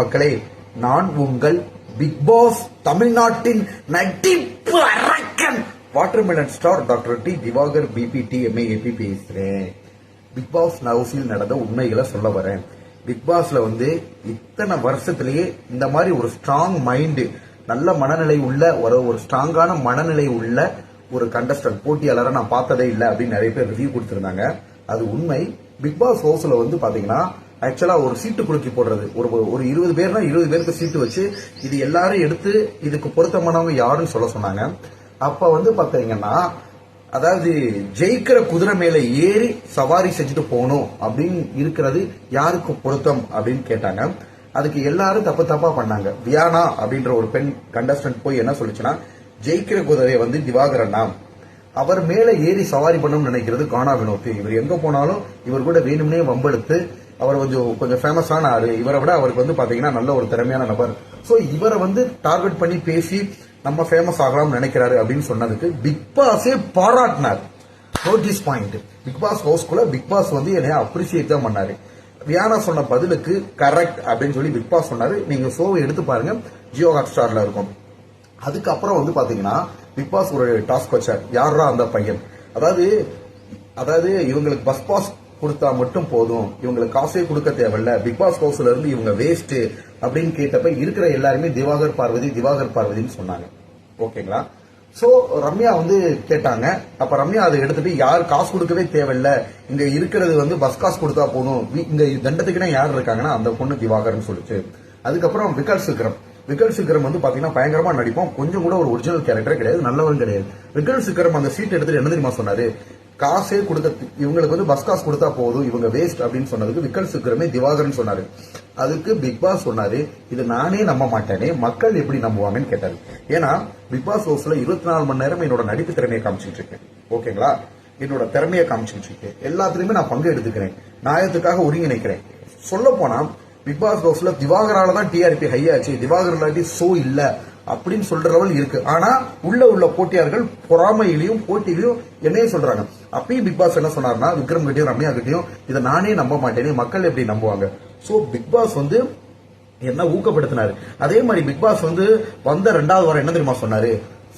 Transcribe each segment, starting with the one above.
மக்களே, நான் உங்கள் பிக் பாஸ் தமிழ்நாட்டின் நடிப்பு அரக்கன் watermelon star doctor D Diwakar BPT MA AP பேசுறேன். பிக் பாஸ் ஹவுஸில் நடந்த உண்மைகளை சொல்ல வரேன். பிக் பாஸ்ல இத்தனை வருஷத்திலேயே இந்த மாதிரி ஒரு ஸ்ட்ராங் மைண்ட், நல்ல மனநிலை உள்ள ஒரு ஸ்ட்ராங்கான மனநிலை உள்ள ஒரு கண்டஸ்டன்ட் போட்டியாளரை நான் பார்த்ததே இல்லை அப்படின்னு நிறைய பேர் ரிவ்யூ கொடுத்திருந்தாங்க. அது உண்மை. பிக் பாஸ் ஹவுஸ்ல பாத்தீங்கன்னா ஆக்சுவலா ஒரு சீட்டு குலுக்கி போடுறது, ஒரு 20 பேர்னா 20 பேருக்கு சீட்டு வச்சு இது எல்லாரும் எடுத்து இதுக்கு பொருத்தமானவங்க யாருன்னு சொல்ல சொன்னாங்க. அப்ப பாத்தீங்கன்னா அதாவது ஜெயிக்கிற குதிரை மேல ஏறி சவாரி செஞ்சுட்டு போகணும் அப்படின்னு இருக்கிறது யாருக்கு பொருத்தம் அப்படின்னு கேட்டாங்க. அதுக்கு எல்லாரும் தப்பா பண்ணாங்க. வியானா அப்படின்ற ஒரு பெண் கண்டஸ்டன்ட் போய் என்ன சொல்லுச்சுன்னா, ஜெயிக்கிற குதிரையை திவாகரண்ணா, அவர் மேல ஏறி சவாரி பண்ணணும்னு நினைக்கிறது கானா வினோத். இவர் எங்க போனாலும் இவர் கூட வேணும்னே வம்பெடுத்து, அவர் கொஞ்சம் ஃபேமஸான ஆளு, இவரை விட அவருக்கு பாத்தீங்கன்னா நல்ல ஒரு திறமையான நபர், சோ இவரை டார்கெட் பண்ணி பேசி நம்ம ஃபேமஸ் ஆகலாம்னு நினைக்கிறாரு அப்படின்னு சொன்னதுக்கு பிக் பாஸே பாராட்டினார். நோட்டீஸ் பாயிண்ட், பிக் பாஸ் ஹவுஸ்குள்ள பிக் பாஸ் என்னைய அப்ரிசியேட் தான் பண்ணாரு. வியானா சொன்ன பதிலுக்கு கரெக்ட் அப்படின்னு சொல்லி பிக் பாஸ் சொன்னாரு. நீங்க ஷோவை எடுத்து பாருங்க, ஜியோ ஹாட் ஸ்டார்ல இருக்கும். அதுக்கப்புறம் பாத்தீங்கன்னா பிக் பாஸ் ஒரு டாஸ்க் வச்சார். யாரா அந்த பையன், அதாவது இவங்களுக்கு பஸ் பாஸ் கொடுத்தா மட்டும் போதும், இவங்களுக்கு காசே கொடுக்க தேவையில்ல, பிக் பாஸ் ஹவுஸ்ல இருந்து இவங்க வேஸ்ட் அப்படின்னு கேட்டப்ப இருக்கிற எல்லாருமே திவாகர் பார்வதின்னு சொன்னாங்க. ஓகேங்களா? சோ ரம்யா கேட்டாங்க. அப்ப ரம்யா அதை எடுத்துட்டு யார் காசு கொடுக்கவே தேவையில்ல, இங்க இருக்கிறது பஸ் காசு கொடுத்தா போதும், இங்க தண்டத்துக்குன்னா யார் இருக்காங்கன்னா அந்த பொண்ணு திவாகர்னு சொல்லிச்சு. அதுக்கப்புறம் விக்கல் சிக்கரம் பாத்தீங்கன்னா பயங்கரமா நடிப்போம், கொஞ்சம் கூட ஒரு ஒரிஜினல் கேரக்டரே கிடையாது, நல்லவன் கிடையாது. விக்கல் சிக்கரம் அந்த சீட் எடுத்துட்டு என்ன தெரியுமா சொன்னாரு, காசே கொடுக்க இவங்களுக்கு பஸ் காசு கொடுத்தா போதும், இவங்க வேஸ்ட் அப்படின்னு சொன்னதுக்கு விக்கல் சிக்கரமே திவாகர்னு சொன்னாரு. அதுக்கு பிக் பாஸ் சொன்னாரு, இது நானே நம்ப மாட்டேனே, மக்கள் எப்படி நம்புவாங்கன்னு கேட்டாரு. ஏன்னா பிக் பாஸ் ஹவுஸ்ல 24 மணி நேரம் என்னோட நடிப்பு திறமையை காமிச்சிட்டு இருக்கேன். ஓகேங்களா? என்னோட திறமையை காமிச்சிட்டு இருக்கேன், எல்லாத்துலயுமே நான் பங்கு எடுத்துக்கிறேன், நியாயத்துக்காக ஒருங்கிணைக்கிறேன். சொல்ல போனா பிக் பாஸ் ஹவுஸ்ல திவாகரால தான் டிஆர்பி ஹை ஆச்சு, திவாகர் இல்லாட்டி ஷோ இல்ல அப்படின்னு சொல்ற லெவல் இருக்கு. ஆனா உள்ள போட்டியாளர்கள் பொறாமையிலையும் போட்டியிலையும் என்னையே சொல்றாங்க. அப்பயும் பிக் பாஸ் என்ன சொன்னார்னா, விக்ரம் கிட்டையும் ரம்யா கிட்டையும் இதை நானே நம்ப மாட்டேனே, மக்கள் எப்படி நம்புவாங்க. சோ பிக் பாஸ் என்ன ஊக்கப்படுத்தினாரு. அதே மாதிரி பிக் பாஸ் வந்த 2வது வாரம் என்ன தெரியுமா சொன்னாரு,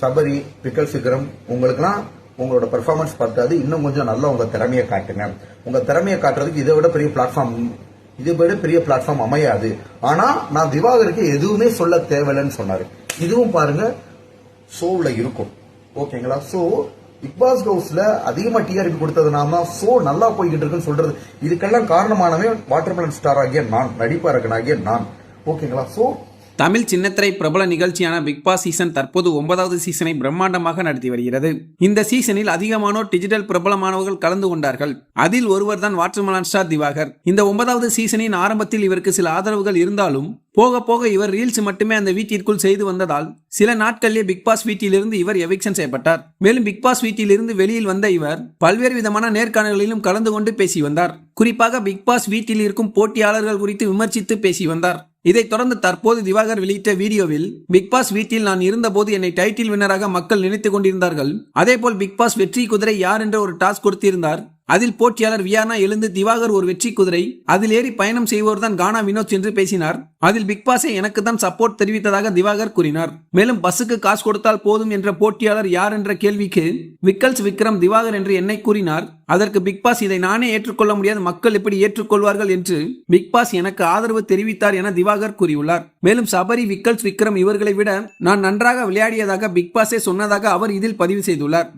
சபரி, விக்கல் சிக்கரம், உங்களுக்குலாம் உங்களோட பெர்ஃபார்மன்ஸ் பார்த்தாது, இன்னும் கொஞ்சம் நல்லா உங்க திறமையை காட்டுங்க, உங்க திறமையை காட்டுறதுக்கு இதை விட பெரிய பிளாட்ஃபார்ம் அமையாது, ஆனா நான் திவாகருக்கு எதுவுமே சொல்ல தேவையில்லைன்னு சொன்னாரு. இதுவும் பாருங்க ஷோவில் இருக்கும். ஓகேங்களா? சோ பிக் பாஸ் ஹவுஸ்ல அதிகமா டிஆர்பி கொடுத்ததுனால ஷோ நல்லா போய்கிட்டு இருக்குன்னு சொல்றது, இதுக்கெல்லாம் காரணமானவே வாட்டர்மெலன் ஸ்டார் ஆகிய நான், நடிப்பாரகனாகிய நான். ஓகேங்களா? சோ தமிழ் சின்னத்திரை பிரபல நிகழ்ச்சியான பிக் பாஸ் சீசன் தற்போது 9வது சீசனை பிரம்மாண்டமாக நடத்தி வருகிறது. இந்த சீசனில் அதிகமானோர் டிஜிட்டல் பிரபலமானவர்கள் கலந்து கொண்டார்கள். அதில் ஒருவர் தான் வாட்டர்மெலன் ஸ்டார் திவாகர். இந்த 9வது சீசனின் ஆரம்பத்தில் இவருக்கு சில ஆதரவுகள் இருந்தாலும் போக போக இவர் ரீல்ஸ் மட்டுமே அந்த வீட்டிற்குள் செய்து வந்ததால் சில நாட்களிலே பிக் பாஸ் வீட்டிலிருந்து இவர் எவிக்ஷன் செய்யப்பட்டார். மேலும் பிக் பாஸ் வீட்டிலிருந்து வெளியில் வந்த இவர் பல்வேறு விதமான நேர்காணல்களிலும் கலந்து கொண்டு பேசி வந்தார். குறிப்பாக பிக் பாஸ் வீட்டில் இருக்கும் போட்டியாளர்கள் குறித்து விமர்சித்து பேசி வந்தார். இதைத் தொடர்ந்து தற்போது திவாகர் வெளியிட்ட வீடியோவில், பிக் பாஸ் வீட்டில் நான் இருந்தபோது என்னை டைட்டில் வின்னராக மக்கள் நினைத்துக் கொண்டிருந்தார்கள். அதேபோல் பிக் பாஸ் வெற்றி குதிரை யார் என்ற ஒரு டாஸ்க் கொடுத்திருந்தார். அதில் போட்டியாளர் வியானா எழுந்து திவாகர் ஒரு வெற்றி குதிரை, அதில் ஏறி பயணம் செய்வோர் தான் கானா வினோத் என்று பேசினார். அதில் பிக் பாஸை எனக்கு தான் சப்போர்ட் தெரிவித்ததாக திவாகர் கூறினார். மேலும் பஸ்ஸுக்கு காசு கொடுத்தால் போதும் என்ற போட்டியாளர் யார் என்ற கேள்விக்கு விக்கல்ஸ் விக்ரம் திவாகர் என்று என்னை கூறினார். அதற்கு பிக் பாஸ் இதை நானே ஏற்றுக்கொள்ள முடியாது, மக்கள் எப்படி ஏற்றுக்கொள்வார்கள் என்று பிக் பாஸ் எனக்கு ஆதரவு தெரிவித்தார் என திவாகர் கூறியுள்ளார். மேலும் சபரி, விக்கல்ஸ் விக்ரம் இவர்களை விட நான் நன்றாக விளையாடியதாக பிக் பாஸே சொன்னதாக அவர் இதில் பதிவு செய்துள்ளார்.